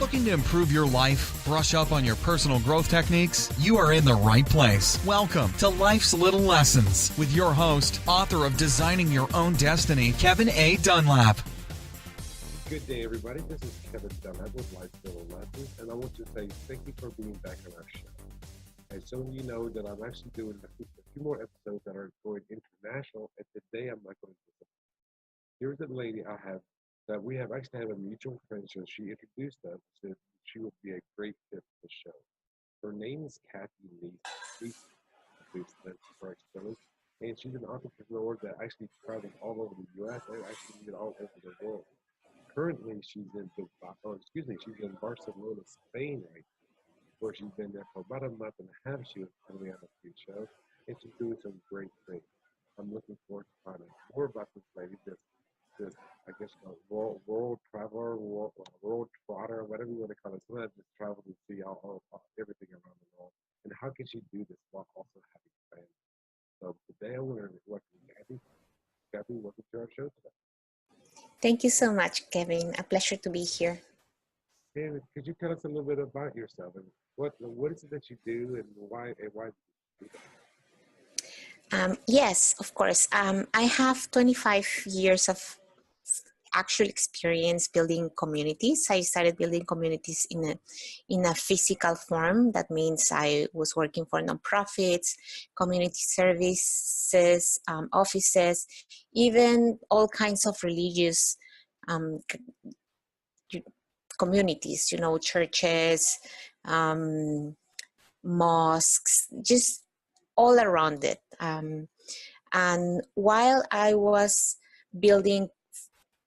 Looking to improve your life, brush up on your personal growth techniques? You are in the right place. Welcome to Life's Little Lessons with your host, author of Designing Your Own Destiny, Kevin A. Dunlap. Good day, everybody. This is Kevin Dunlap with Life's Little Lessons, and I want to say thank you for being back on our show. And so you know that I'm actually doing a few more episodes that are going international, and today I'm not going to do them. Here's a lady I have that we have actually had a mutual friend, so she introduced us, said she would be a great fit for the show. Her name is Cathy Niezen, and she's an entrepreneur that actually travels all over the U.S. and actually even all over the world. Currently, she's in Barcelona, Spain, right now, where she's been there for about a month and a half. She was coming on a few shows, and she's doing some great things. I'm looking forward to finding out more about this lady, this I guess world traveler, world trotter, whatever you want to call it. Someone that just travels and see all everything around the world. And how can she do this while also having fans? So today I want to welcome Cathy. Cathy, welcome to our show today. Thank you so much, Kevin. A pleasure to be here. And could you tell us a little bit about yourself and what is it that you do and why do you do that? Yes, of course. I have 25 years of actual experience building communities. I started building communities in a physical form. That means I was working for nonprofits, community services, offices, even all kinds of religious communities, churches, mosques, just all around it. And while I was building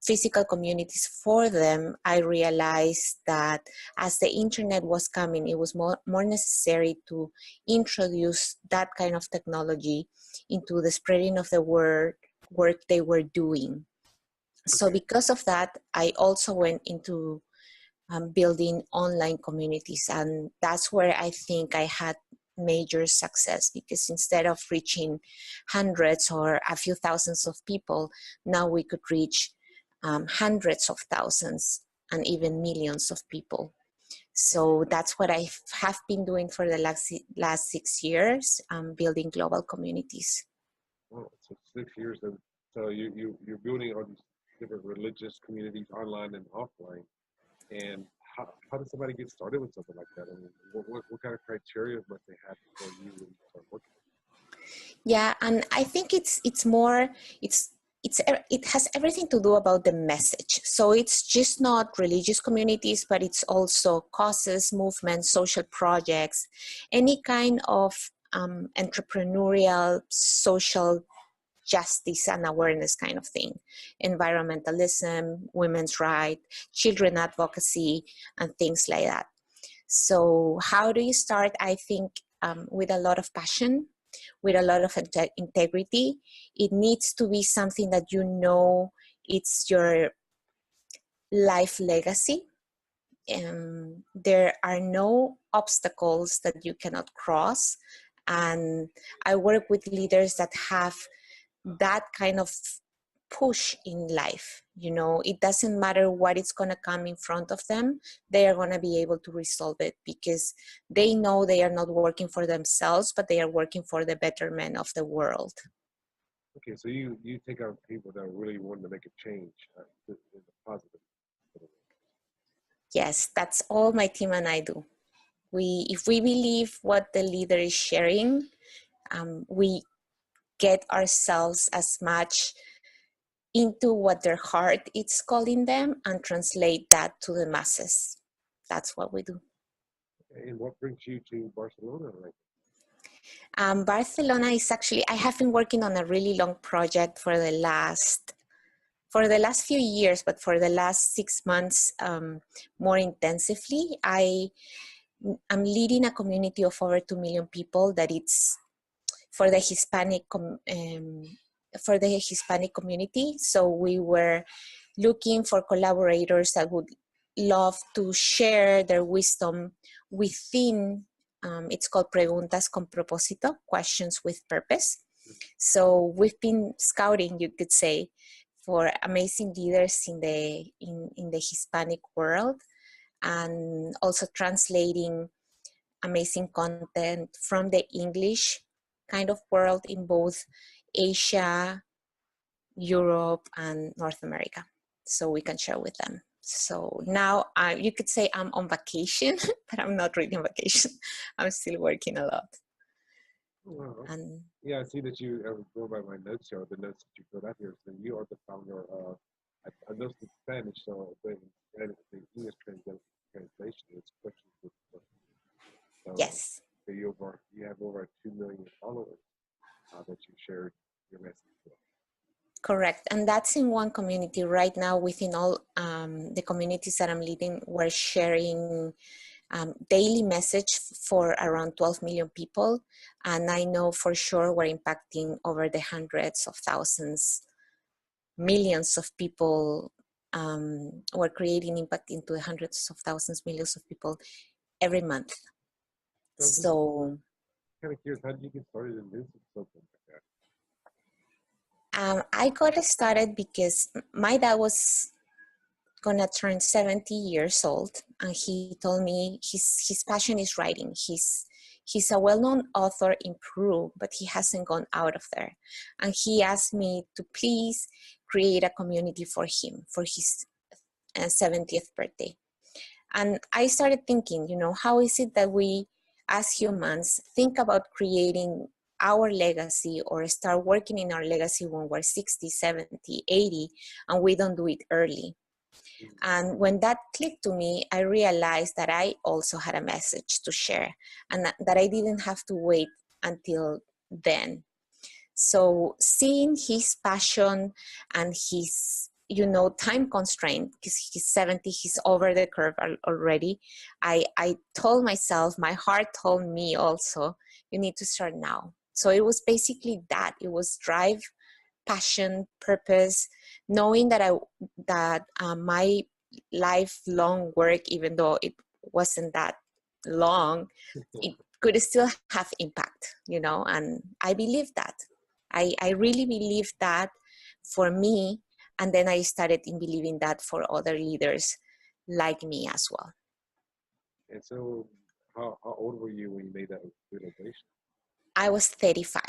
physical communities for them, I realized that as the internet was coming, it was more necessary to introduce that kind of technology into the spreading of the work they were doing. So because of that, I also went into building online communities, and that's where I think I had major success, because instead of reaching hundreds or a few thousands of people, now we could reach hundreds of thousands and even millions of people. So that's what I have been doing for the last 6 years, building global communities. Oh, so 6 years. And so you're building all these different religious communities online and offline. And how does somebody get started with something like that? I mean, what kind of criteria must they have before you really start working? Yeah, and I think it has everything to do about the message. So it's just not religious communities, but it's also causes, movements, social projects, any kind of entrepreneurial, social justice and awareness kind of thing, environmentalism, women's rights, children advocacy, and things like that. So how do you start? I think with a lot of passion, with a lot of integrity. It needs to be something that it's your life legacy. There are no obstacles that you cannot cross. And I work with leaders that have that kind of push in life. It doesn't matter what is going to come in front of them. They are going to be able to resolve it, because they know they are not working for themselves, but they are working for the betterment of the world. Okay, so you take out people that really want to make a change in a positive way. Yes, that's all my team and I do. If we believe what the leader is sharing, we get ourselves as much into what their heart is calling them and translate that to the masses. That's what we do. Okay, and what brings you to Barcelona right now? Barcelona is actually, I have been working on a really long project for the last few years, but for the last 6 months, more intensively. I'm leading a community of over 2 million people that it's for the Hispanic community. So we were looking for collaborators that would love to share their wisdom within, it's called Preguntas con Proposito, questions with purpose. So we've been scouting, you could say, for amazing leaders in the Hispanic world. and also translating amazing content from the English kind of world in both Asia, Europe, and North America, so we can share with them. So now you could say I'm on vacation, but I'm not really on vacation. I'm still working a lot. Wow. And Yeah, I see that you go by my notes here, the notes that you put out here. So you are the founder of, I noticed in Spanish, so the English translation is questions with questions. So, yes, so you have over 2 million followers that you shared your message with. correct. And that's in one community. Right now, within all the communities that I'm leading, we're sharing daily message for around 12 million people. And I know for sure we're impacting over the hundreds of thousands, millions of people. We're creating impact into the hundreds of thousands, millions of people every month. So I'm just So kind of curious, how did you get started in this something like that? I got started because my dad was gonna turn 70 years old, and he told me his passion is writing. He's a well-known author in Peru, but he hasn't gone out of there. And he asked me to please create a community for him for his 70th birthday. And I started thinking, how is it that we as humans think about creating our legacy or start working in our legacy when we're 60, 70, 80, and we don't do it early? And when that clicked to me, I realized that I also had a message to share and that I didn't have to wait until then. So seeing his passion and his, time constraint, because he's 70, he's over the curve already, I told myself, my heart told me also, you need to start now. So it was basically that. It was drive, passion, purpose, knowing that my lifelong work, even though it wasn't that long, it could still have impact, and I believe that. I really believe that for me, and then I started in believing that for other leaders like me as well. And so, how old were you when you made that realization? I was 35.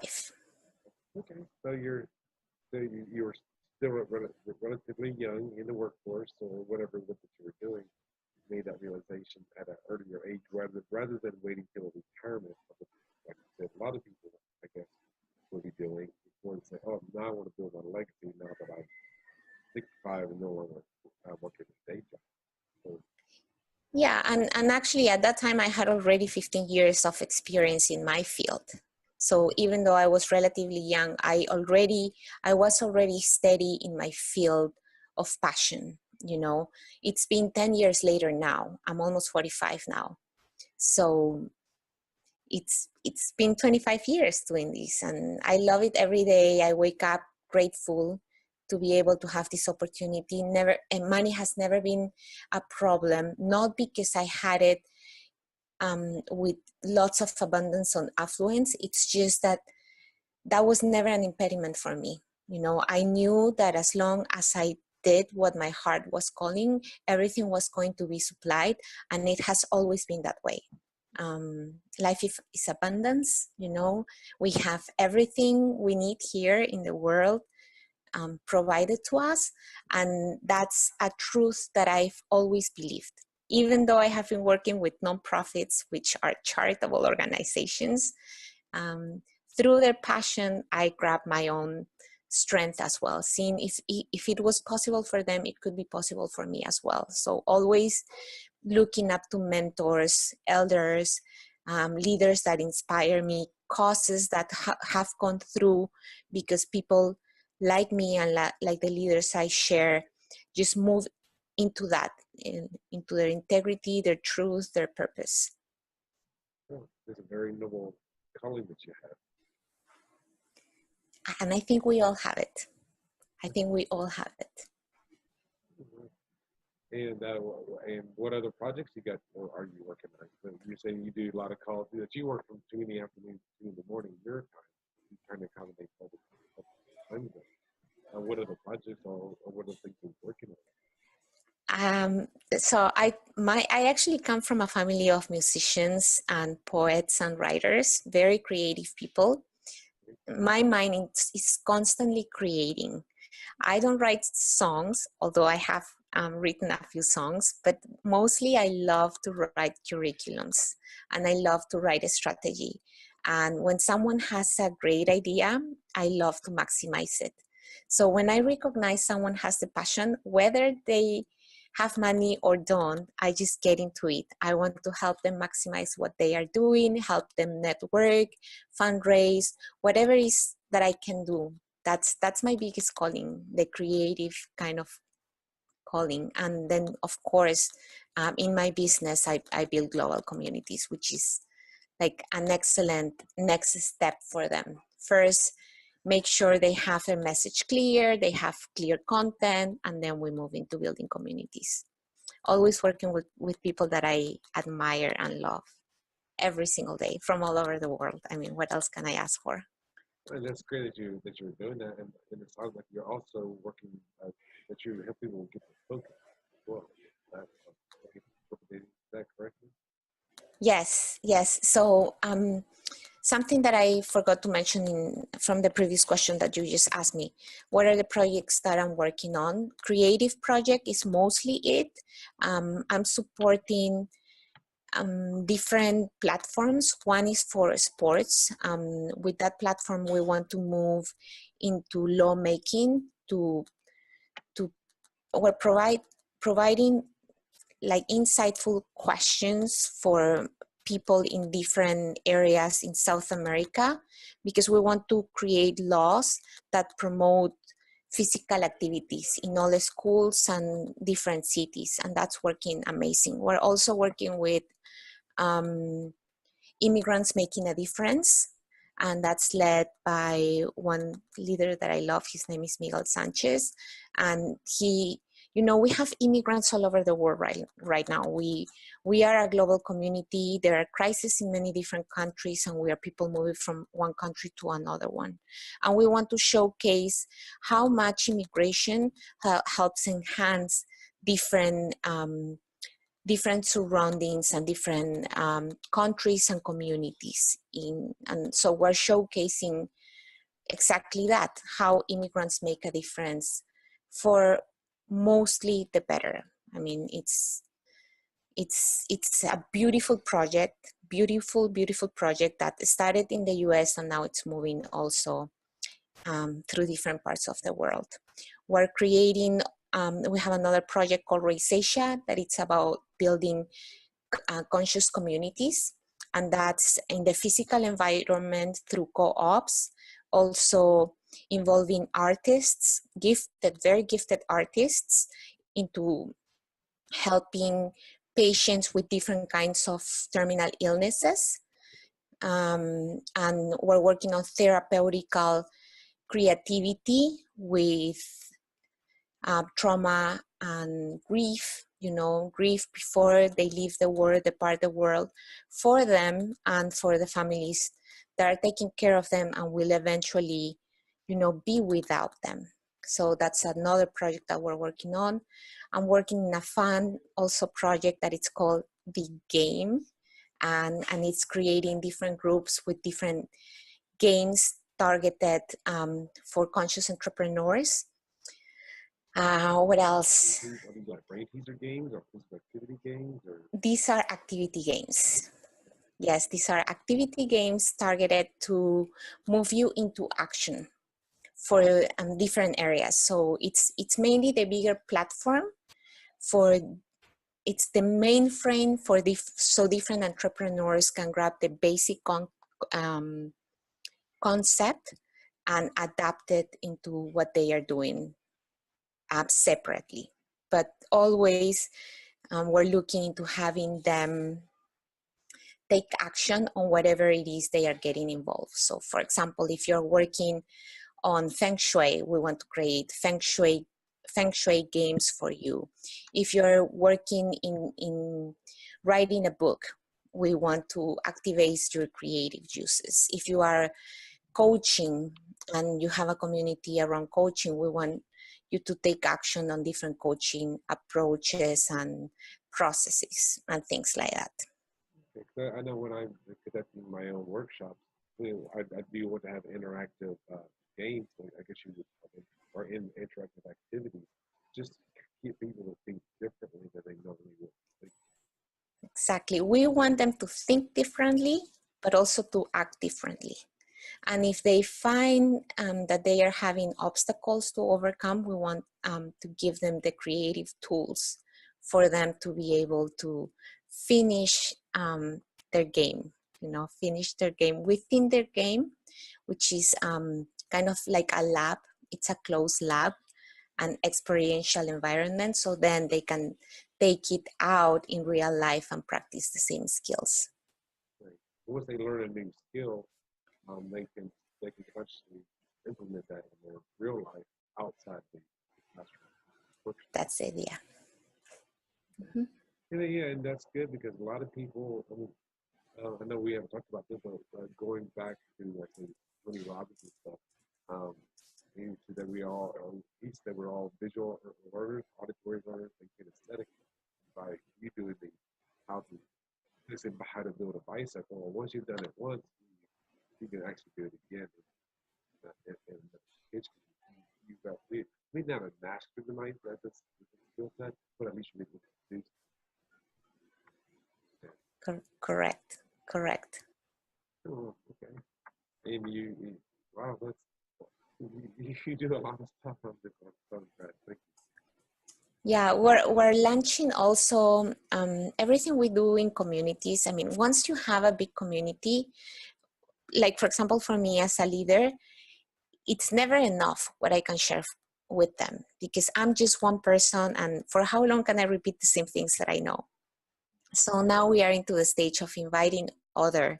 Okay, so you were still relatively young in the workforce or whatever it was that you were doing. You made that realization at an earlier age rather than waiting till retirement. Like I said, a lot of people, I guess, will be doing before they say, "Oh, now I want to build my legacy now that I'm 65 and no longer working a day job." So, Yeah, and actually at that time I had already 15 years of experience in my field. So even though I was relatively young, I was already steady in my field of passion. It's been 10 years later now. I'm almost 45 now. So it's been 25 years doing this, and I love it every day. I wake up grateful to be able to have this opportunity. And money has never been a problem, not because I had it with lots of abundance on affluence. It's just that was never an impediment for me. I knew that as long as I did what my heart was calling, everything was going to be supplied, and it has always been that way. Life is abundance. We have everything we need here in the world provided to us, and that's a truth that I've always believed. Even though I have been working with nonprofits, which are charitable organizations, through their passion, I grabbed my own strength as well, seeing if it was possible for them, it could be possible for me as well. So always looking up to mentors, elders, leaders that inspire me, causes that have gone through because people like me and like the leaders I share just move into that, into their integrity, their truth, their purpose. oh, it's a very noble calling that you have. And I think we all have it. I think we all have it. Mhm. And what other projects you got or are you working on? So you're saying you do a lot of calls that you work from 2 in the afternoon to 2 in the morning your time. You trying to accommodate other time zone. What are the projects or what are the things you're working on? I actually come from a family of musicians and poets and writers, very creative people. My mind is constantly creating. I don't write songs, although I have written a few songs, but mostly I love to write curriculums and I love to write a strategy. And when someone has a great idea, I love to maximize it. So when I recognize someone has the passion, whether they have money or don't, I just get into it. I want to help them maximize what they are doing, help them network, fundraise, whatever is that I can do. That's my biggest calling, the creative kind of calling. And then of course, in my business, I build global communities, which is like an excellent next step for them. First, make sure they have their message clear, they have clear content, and then we move into building communities. Always working with people that I admire and love every single day from all over the world. I mean, what else can I ask for? And that's great that you're doing that, and it sounds like you're also working that you help people get the focus as well. Is that correct? Yes, yes. So something that I forgot to mention from the previous question that you just asked me, what are the projects that I'm working on? Creative project is mostly it. I'm supporting different platforms. One is for sports. With that platform, we want to move into lawmaking to we're providing like insightful questions for people in different areas in South America, because we want to create laws that promote physical activities in all the schools and different cities, and that's working amazing. We're also working with immigrants making a difference, and that's led by one leader that I love. His name is Miguel Sanchez, and he, you know, we have immigrants all over the world right now. We are a global community. There are crises in many different countries, and we are people moving from one country to another one. And we want to showcase how much immigration helps enhance different different surroundings and different countries and communities. And so we're showcasing exactly that, how immigrants make a difference for mostly the better. I mean, it's a beautiful project, beautiful project that started in the US and now it's moving also through different parts of the world. We're creating, we have another project called Rosacea that it's about building conscious communities, and that's in the physical environment through co-ops, also involving artists, very gifted artists, into helping patients with different kinds of terminal illnesses. And we're working on therapeutical creativity with trauma and grief, you know, grief before they leave the world, depart the world, for them and for the families that are taking care of them and will eventually, you know, be without them. So that's another project that we're working on. I'm working in a fun also project that it's called The Game, and it's creating different groups with different games targeted for conscious entrepreneurs. What else? Are these like brain teaser games or physical activity games? Or? These are activity games. Yes, these are activity games targeted to move you into action for different areas. So it's mainly the bigger platform for, it's the mainframe for so different entrepreneurs can grab the basic concept and adapt it into what they are doing separately. But always we're looking into having them take action on whatever it is they are getting involved. So for example, if you're working on Feng Shui, we want to create Feng Shui games for you. If you're working in writing a book, we want to activate your creative juices. If you are coaching and you have a community around coaching, we want you to take action on different coaching approaches and processes and things like that. I know when I'm conducting my own workshops, I do want to have interactive games, I guess you would call them, or interactive activities, just to get people to think differently than they normally would think. Exactly. We want them to think differently, but also to act differently. And if they find that they are having obstacles to overcome, we want to give them the creative tools for them to be able to finish their game, finish their game within their game, which is kind of like a lab. It's a closed lab, an experiential environment, so then they can take it out in real life and practice the same skills. Right. Once they learn a new skill, they can consciously implement that in their real life outside the classroom. That's it, yeah. Mm-hmm. Yeah, and that's good because a lot of people, I know we haven't talked about this, but going back to like the Tony Robbins and stuff, that he said we're all visual learners, auditory learners, and kinesthetic. By you doing how to build a bicycle, or once you've done it once, you can actually do it again. And it's we never mastered the mind at this skill set, but at least we can do. Correct. Oh, okay. And wow, you do a lot of stuff on this one. Thank you. Yeah, we're launching also everything we do in communities. I mean, once you have a big community, like for example, for me as a leader, it's never enough what I can share with them because I'm just one person, and for how long can I repeat the same things that I know? So now we are into the stage of inviting other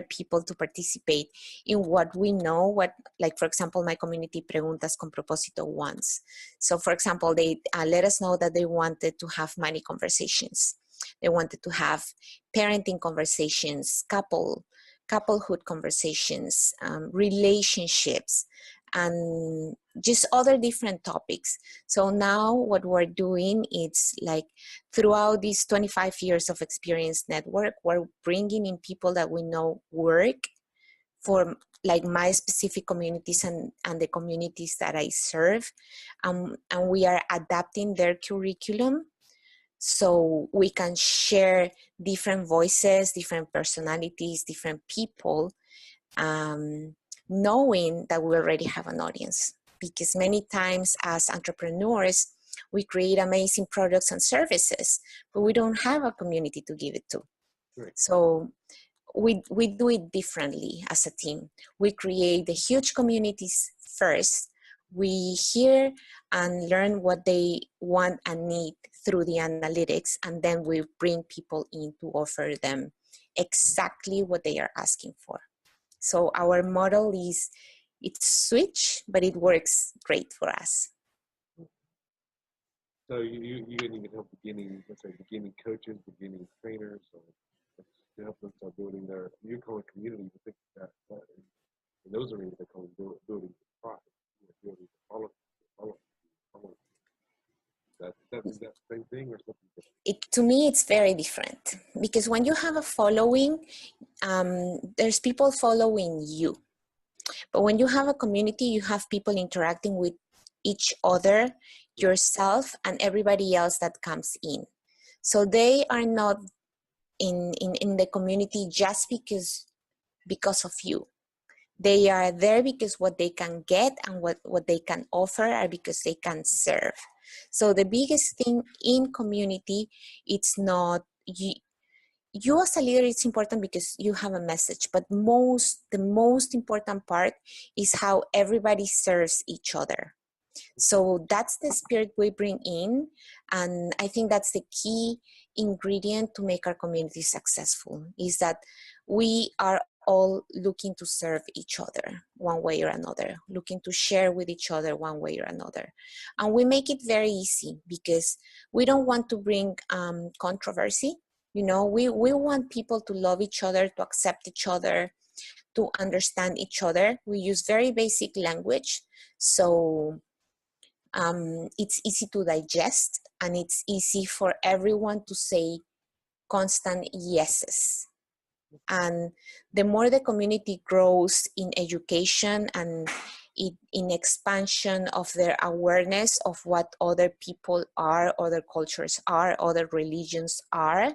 people to participate in what we know, like for example, my community Preguntas con Proposito wants. So for example, they let us know that they wanted to have money conversations. They wanted to have parenting conversations, couplehood conversations, relationships, and just other different topics. So now what we're doing is like throughout these 25 years of experience network, we're bringing in people that we know work for like my specific communities and the communities that I serve. And we are adapting their curriculum so we can share different voices, different personalities, different people, knowing that we already have an audience. Because many times as entrepreneurs, we create amazing products and services, but we don't have a community to give it to. Right. So we do it differently as a team. We create the huge communities first. We hear and learn what they want and need through the analytics, and then we bring people in to offer them exactly what they are asking for. So our model is, it's switch, but it works great for us. So you can even help beginning coaches, beginning trainers, or to help them start building you call it community, I think that in those areas they call it building the pride, building the follow. Is that the same thing or something different? To me, it's very different because when you have a following, there's people following you. But when you have a community, you have people interacting with each other, yourself, and everybody else that comes in. So they are not in the community just because of you. They are there because what they can get and what they can offer are because they can serve. So the biggest thing in community, it's not you as a leader. It's important because you have a message, but the most important part is how everybody serves each other. So that's the spirit we bring in, and I think that's the key ingredient to make our community successful, is that we are all looking to serve each other one way or another, looking to share with each other one way or another. And we make it very easy because we don't want to bring controversy. We want people to love each other, to accept each other, to understand each other. We use very basic language. So It's easy to digest, and it's easy for everyone to say constant yeses. And the more the community grows in education and in expansion of their awareness of what other people are, other cultures are, other religions are,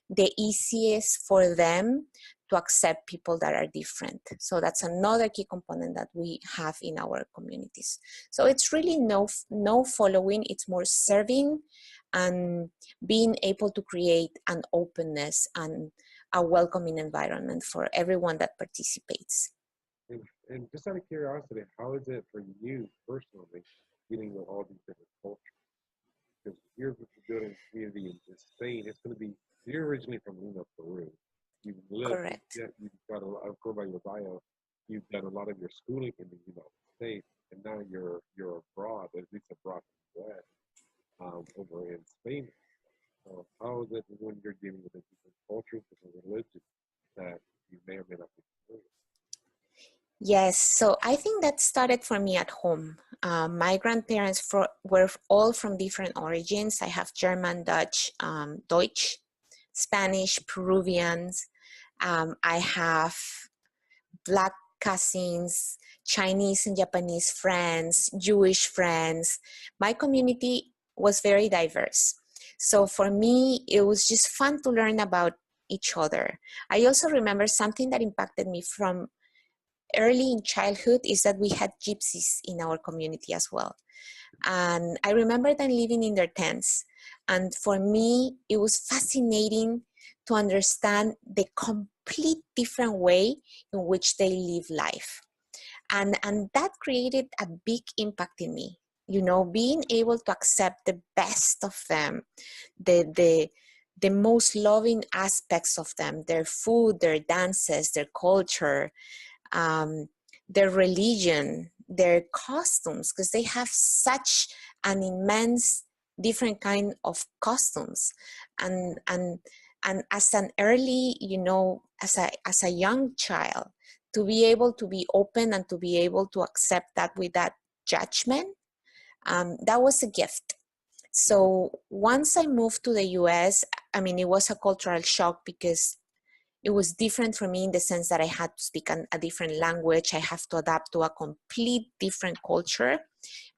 the easiest for them to accept people that are different. So that's another key component that we have in our communities. So it's really no following, it's more serving and being able to create an openness and a welcoming environment for everyone that participates. And just out of curiosity, how is it for you personally dealing with all these different cultures? Because you're building a community in Spain. It's going to be, you're originally from Lima, Peru. You've lived, Correct. you've got I've gone by your bio, you've done a lot of your schooling in the United States, and now you're abroad, at least abroad from the US, over in Spain. So how is it when you're dealing with the different cultures, different religions that you may or may not be familiar? Yes, so I think that started for me at home. My grandparents were all from different origins. I have German, Dutch, Deutsch, Spanish, Peruvians. I have Black cousins, Chinese and Japanese friends, Jewish friends. My community was very diverse. So for me, it was just fun to learn about each other. I also remember something that impacted me from early in childhood is that we had gypsies in our community as well. And I remember them living in their tents. And for me, it was fascinating to understand the complete different way in which they live life. And that created a big impact in me. You know, being able to accept the best of them, the most loving aspects of them, their food, their dances, their culture, um, their religion, their costumes, because they have such an immense different kind of costumes, and as an early, you know, as a young child, to be able to be open and to be able to accept that without judgment, that was a gift. So once I moved to the US, I mean, it was a cultural shock because it was different for me in the sense that I had to speak a different language. I have to adapt to a complete different culture.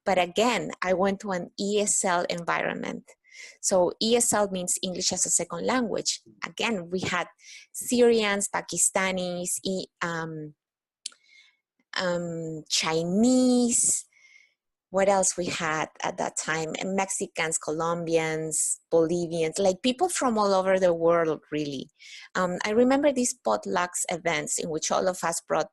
But again, I went to an ESL environment. So ESL means English as a second language. Again, we had Syrians, Pakistanis, Chinese. What else we had at that time? And Mexicans, Colombians, Bolivians, like people from all over the world, really. I remember these potlucks events in which all of us brought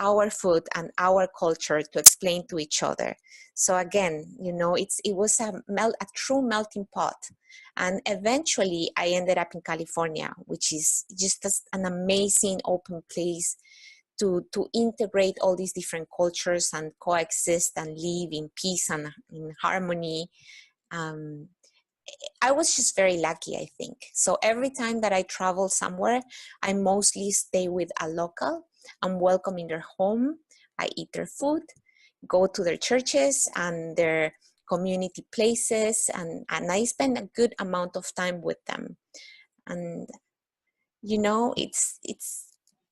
our food and our culture to explain to each other. So again, you know, it was a true melting pot. And eventually I ended up in California, which is just an amazing open place to integrate all these different cultures and coexist and live in peace and in harmony. Um, I was just very lucky, I think. So every time that I travel somewhere, I mostly stay with a local. I'm welcome in their home. I eat their food, go to their churches and their community places, and I spend a good amount of time with them. And you know,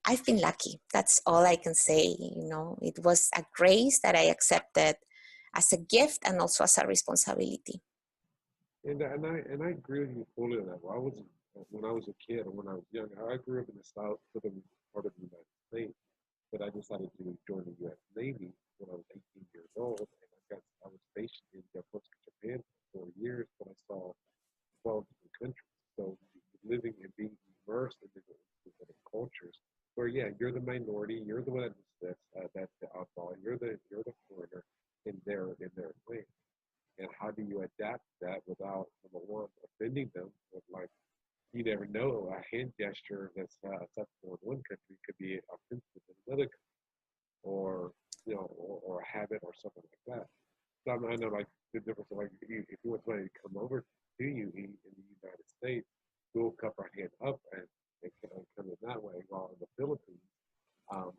I've been lucky. That's all I can say. You know, it was a grace that I accepted as a gift and also as a responsibility. And I agree with you fully on that. When I was a kid or when I was young, I grew up in the southern part of the United States, but I decided to join the U.S. Navy when I was 18 years old, and I was stationed in Yokosuka, Japan for 4 years, but I saw 12 different countries. So living and being immersed in different cultures, where yeah, you're the minority, you're the one that's the oddball, you're the foreigner in their land. And how do you adapt that without number one offending them? With like you never know, a hand gesture that's acceptable in one country could be offensive in another country, or or a habit or something like that. So I know like the difference of like if you want somebody to come over to you in the United States, we'll cup our hand up and come in that way. While in the Philippines,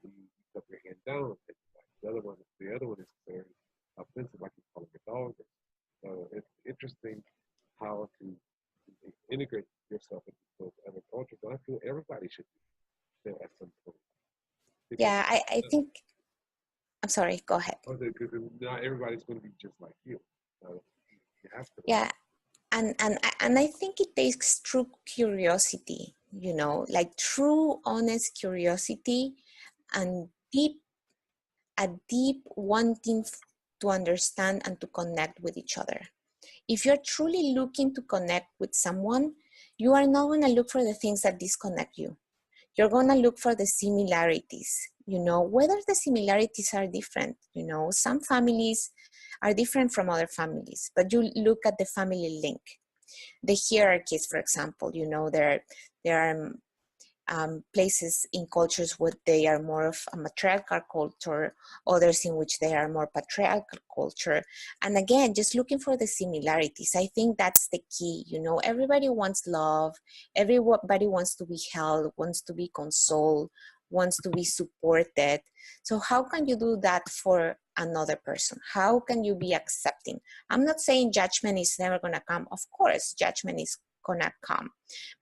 you cup your hand down and things like the other one is very offensive, like you call it a dog or other cultures, but I feel everybody should be there at some point. Yeah, I think, I'm sorry, go ahead. Because not everybody's going to be just like you. So you have to. Yeah, and I think it takes true curiosity, you know, like true, honest curiosity and a deep wanting to understand and to connect with each other. If you're truly looking to connect with someone, you are not going to look for the things that disconnect you. You're going to look for the similarities, you know, whether the similarities are different. You know, some families are different from other families, but you look at the family link, the hierarchies, for example. You know, there are places in cultures where they are more of a matriarchal culture, others in which they are more patriarchal culture. And again, just looking for the similarities. I think that's the key. You know, everybody wants love. Everybody wants to be held, wants to be consoled, wants to be supported. So how can you do that for another person? How can you be accepting? I'm not saying judgment is never going to come. Of course, judgment is going to come.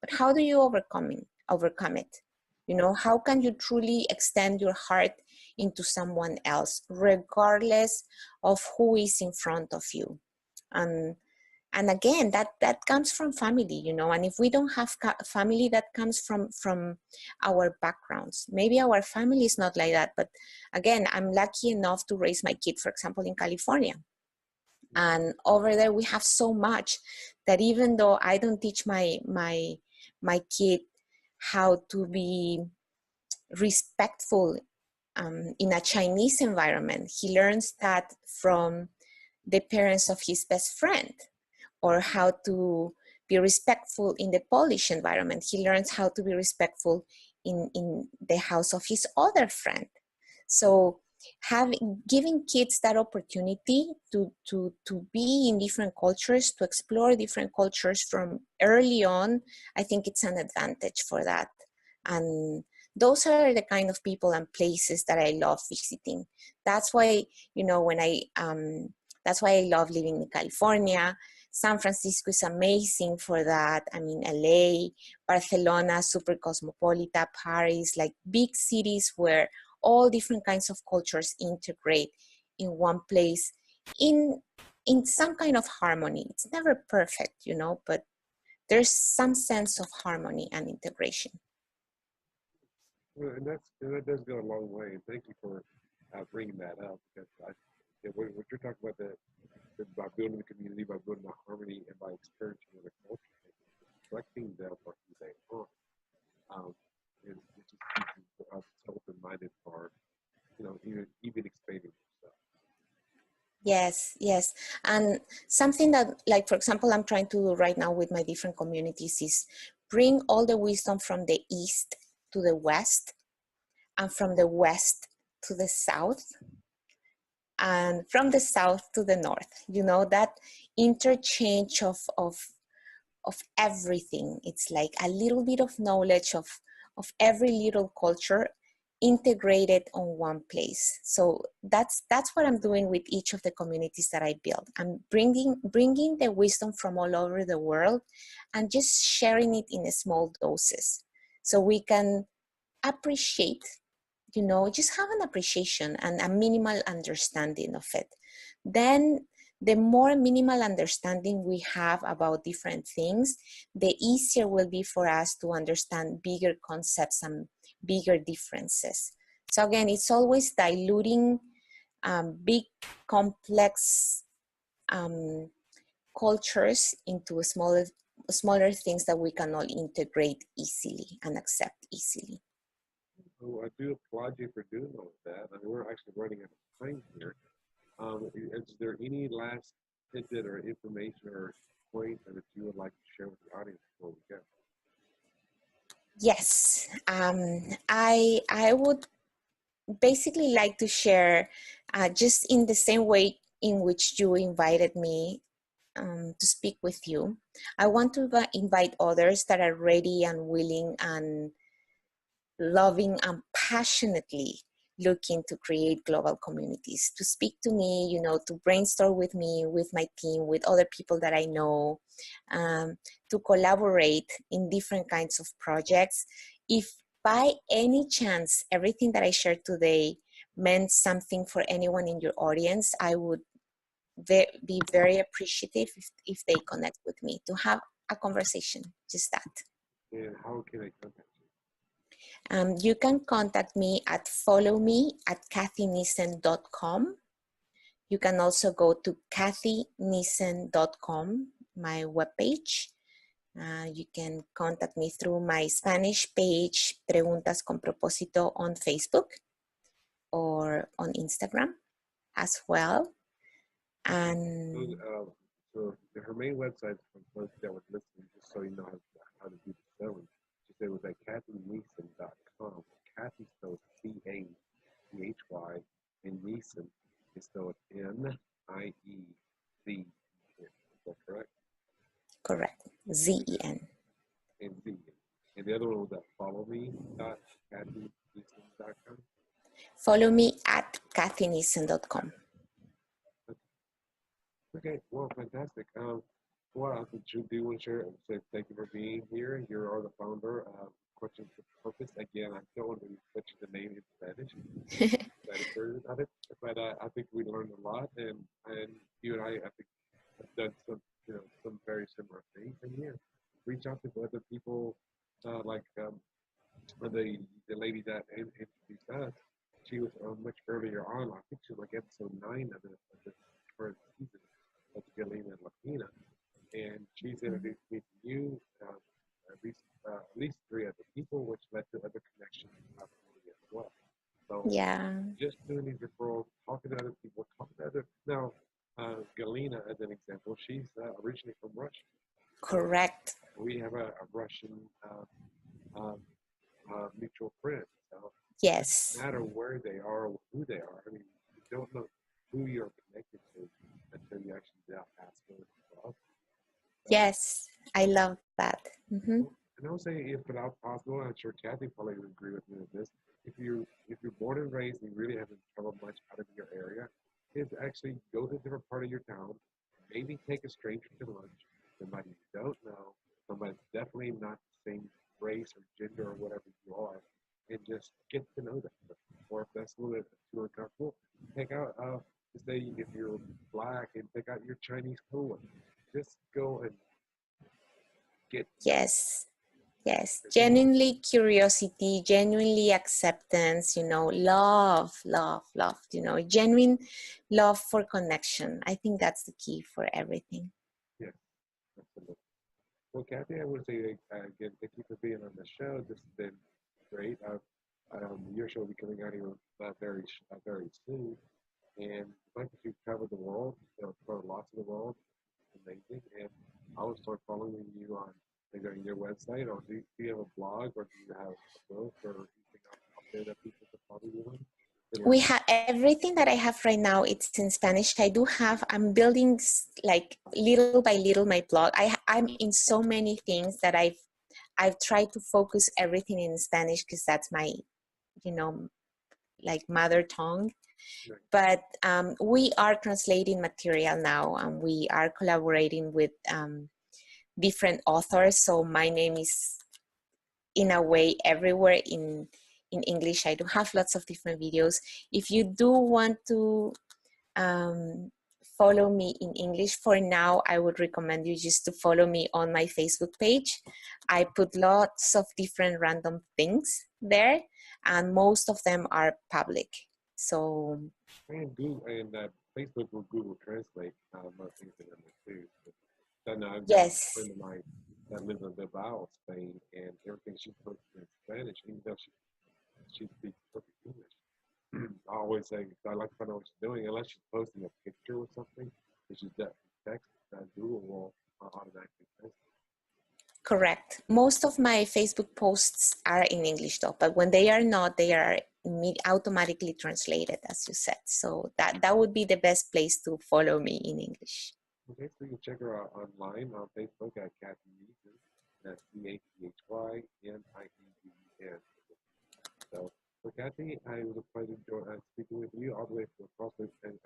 But how do you overcome it? You know, how can you truly extend your heart into someone else, regardless of who is in front of you? And again, that comes from family, you know. And if we don't have family that comes from our backgrounds, maybe our family is not like that. But again, I'm lucky enough to raise my kid, for example, in California. And over there, we have so much that even though I don't teach my kid how to be respectful in a Chinese environment, he learns that from the parents of his best friend, or how to be respectful in the Polish environment. He learns how to be respectful in the house of his other friend. So giving kids that opportunity to be in different cultures, to explore different cultures from early on, I think it's an advantage for that. And those are the kind of people and places that I love visiting. That's why, you know, that's why I love living in California. San Francisco is amazing for that. I mean, LA, Barcelona, super cosmopolitan, Paris, like big cities where all different kinds of cultures integrate in one place in some kind of harmony. It's never perfect, you know, but there's some sense of harmony and integration. Well, and that does go a long way. And thank you for bringing that up, because what you're talking about, by building the community, by building the harmony, and by experiencing other cultures, reflecting them for who they are, it just keeps you open-minded for, you know, even expanding yourself. Yes. And something that, like, for example, I'm trying to do right now with my different communities is bring all the wisdom from the East to the West, and from the West to the South, and from the South to the North. You know, that interchange of everything. It's like a little bit of knowledge of every little culture integrated on one place. So that's what I'm doing with each of the communities that I build. I'm bringing the wisdom from all over the world and just sharing it in small doses, so we can appreciate, you know, just have an appreciation and a minimal understanding of it. Then the more minimal understanding we have about different things, the easier will be for us to understand bigger concepts and bigger differences. So again, it's always diluting big, complex cultures into smaller things that we can all integrate easily and accept easily. So I do applaud you for doing all of that. I mean, we're actually running out of time here. Is there any last tidbit or information or point that you would like to share with the audience before we go? Yes, I would basically like to share, just in the same way in which you invited me to speak with you. I want to invite others that are ready and willing and loving and passionately looking to create global communities, to speak to me, you know, to brainstorm with me, with my team, with other people that I know, to collaborate in different kinds of projects. If by any chance everything that I shared today meant something for anyone in your audience, I would be very appreciative if they connect with me to have a conversation, just that. And how can I contact you? You can contact me at followme@cathyniezen.com. You can also go to cathyniezen.com, my webpage. You can contact me through my Spanish page, Preguntas con Proposito, on Facebook or on Instagram as well. And So her main website for folks that were listening, just so you know how to do the spelling, she said it was at cathyniezen.com. Cathy spelled Cathy, and Niezen is spelled Niezen. Is that correct? correct, Zen. And Zen. And the other one was at followme.cathyniezen.com. Follow me at cathyniezen.com. Okay, well, fantastic. Well, I do want to share and say thank you for being here. You are the founder of Questions with Purpose. Again, I don't want to butcher the name in Spanish, Spanish version of it, but I think we learned a lot, and you and I think, have done some very similar things. And yeah, reach out to other people, like the lady that introduced us. She was much earlier on. I think she was like episode 9 of the current season of Galena Latina, and she's introduced me to you, at least 3 other people, which led to other connections as well. So Yeah. just doing these referrals, talking to other people, talking to other. Now, Galena, as an example, she's originally from Russia. Correct. We have a Russian mutual friend. So yes. no matter where they are or who they are, I mean, you don't know who you're connected to until you actually ask them as well. Yes, I love that. And I would say, if at all possible, I'm sure Cathy probably would agree with me with this. If you're born and raised and you really haven't traveled much out of your area, is actually go to a different part of your town, maybe take a stranger to lunch, somebody you don't know, somebody definitely not the same race or gender or whatever you are, and just get to know them. Or if that's a little bit too uncomfortable, take out, say if you're black, and take out your Chinese coworker. Just go and get. Yes. Genuinely curiosity, genuinely acceptance, love, genuine love for connection. I think that's the key for everything. Yes, absolutely. Well, Cathy, I would say again, thank you for being on the show. This has been great. Your show will be coming out here very soon. And the fact that you've traveled the world, covered lots of the world, it's amazing. And I will start following you on maybe on your website, or do you have a blog, or do you have a book, or anything out there that people can follow you on? We have everything that I have right now. It's in Spanish. I'm building like little by little my blog. I'm in so many things that I've tried to focus everything in Spanish because that's my, like mother tongue. Right. But we are translating material now, and we are collaborating with different authors. So my name is in a way everywhere in English. I do have lots of different videos. If you do want to follow me in English for now, I would recommend you just to follow me on my Facebook page. I put lots of different random things there, and most of them are public. So and Facebook will Google Translate most things in there too. So now I've got a friend of mine that lives in Bilbao, Spain, and everything she posts in Spanish, even though she speaks perfect English. I always say, I like to find out what she's doing, unless she's posting a picture or something, and she's text, Google will automatically translate. Correct. Most of my Facebook posts are in English though, but when they are not, they are automatically translated, as you said. So that would be the best place to follow me in English. Okay, so you can check her out online on Facebook at Cathy Niezen. That's CathyNiezen. So, Cathy, Kathy, it was a pleasure speaking with you all the way from across and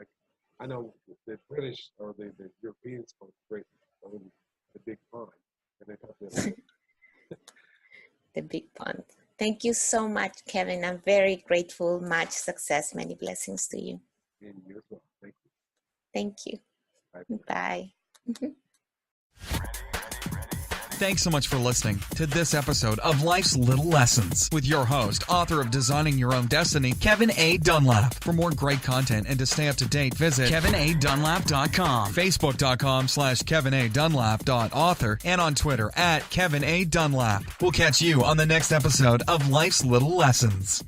I know the British or the Europeans call it great, the big pond, and they talk about The big pond. Thank you so much, Kevin. I'm very grateful. Much success. Many blessings to you. and you as well. Thank you. Thank you. Bye. Bye. Thanks so much for listening to this episode of Life's Little Lessons with your host, author of Designing Your Own Destiny, Kevin A. Dunlap. For more great content and to stay up to date, visit kevinadunlap.com, facebook.com/kevinadunlap.author, and on Twitter @KevinADunlap. We'll catch you on the next episode of Life's Little Lessons.